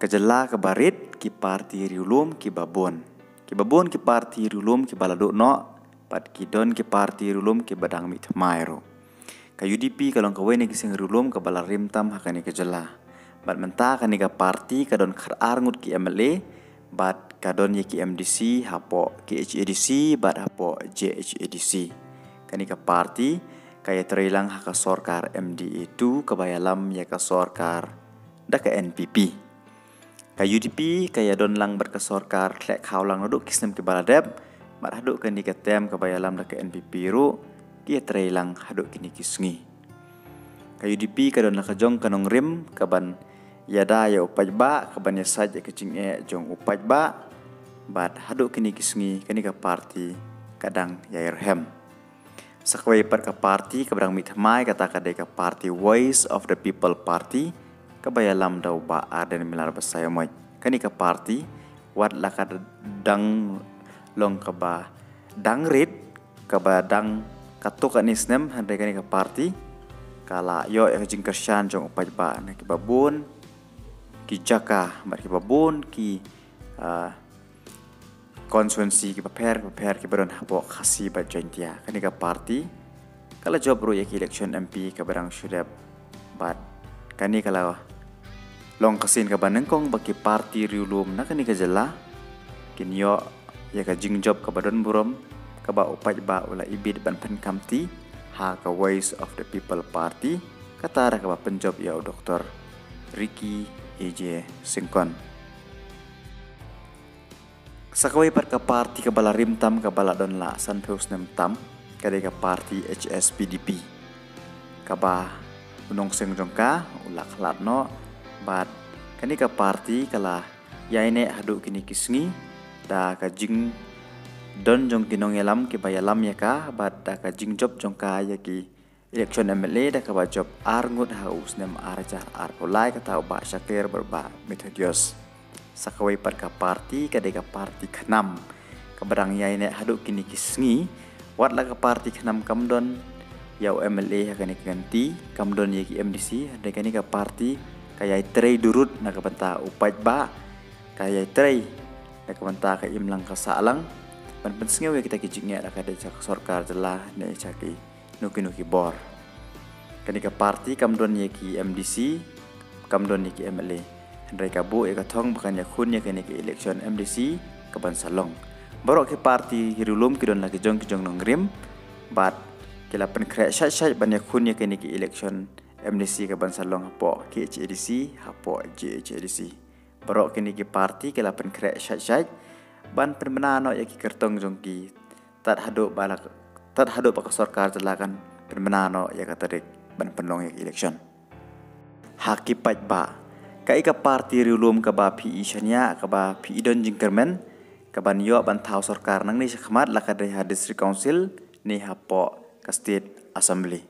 Kejela ke barit ki parti riulum ki babon. Ki babon ki parti riulum ki balado no pat ki don ki parti riulum ki badang mit mairo. Ka UDP kalong ka wene ki sing riulum ka bala rimtam hakani kejela. Bat menta kani ka parti ka don khar arngut ki MLA bat ka don ye ki MDC hapo ki HADC bat hapo JHADC. Kani ka parti kaya terilang haka sorkar MDA itu kabayalam ya ka sorkar da ka NPP. Ka UDP kaya don lang berkesorkar klek kau lang noduk kisnem ke baladeb mat haduk kani ka tem kabayalam da ka NPP ru kia terilang haduk kini kisngi. Ka UDP ka don nakajong kanong rim kaban yada ya upaj ba kaban ya saja kecing jong upaj ba bat haduk kini kisngi kani ka parti kadang ya irhem. Sakway par ka parti kabrang mitmai kata kadai ka parti Voice of the People Party kabayalam daw ba adan milar basaya moy kani ka parti wat lakad dang long kaba dang rit kaba dang katuk anisnem handai kani ka parti kala yo ya jing kersyan jong upaj ba na ki babun ki jaka bar ki babun ki konsuensi ki paper ki baron hapo khasi ba jointia kani ka parti kala job ro ya ki election MP ka barang syudap bat kani kala long kasin ka banengkong bagi parti riulum na kani ka jela kinyo ya ka jing job ka badon burom ka ba upaj ba ula ibid ban pen kamti ha ka Voice of the People Party katara ka ba penjob ya Dr. Ricky AJ Singkon. Sakaway par ka parti ka bala rimtam ka bala don la san peus nem tam kadai ka parti HSPDP ka ba unong sing jongka ulak lat no bat kani ka parti kala yaine hadu kini kisngi da ka jing don jong kinong yalam ki bayalam ya ka bat da ka jing job jong ka ya ki election MLA da ka ba job arngut haus nem arjar arpolai ka tau ba syakir berba metodios sakawai par ka parti kadai ka parti khnam ka barang yaine hadu kini kisngi wat la ka parti khnam kamdon yau MLA hakani ganti kamdon ya ki MDC da kani ka parti kaya trei durut na kabanta upaj ba kaya trei na kabanta ka imlang ka salang pan pensengawe kita kijingnya ka de cak sorkar jelah ne caki nuki bor kani ka parti kamdon ye ki MDC kamdon ye ki MLA handai ka bu e ka thong bakan ya khun ye kani ki election MDC ka ban salong borok ki parti hirulum ki don la ki jong nongrim bat kila pen krek syat ban ya khun ye kani ki election MDC ka ban salong hapo ki HADC hapo JHADC borok kini ki parti kila pen krek syat ban pen menano ya ki kertong jongki tat haduk pa sorkar jelakan pen menano ya ka tarik ban penlong ya ki election hakipaj ba ka ika parti riulum ka ba PI syanya ka ba PI don jingkermen ka ban yo ban tau sorkar nang ni sakmat la ka district council ni hapo ka state assembly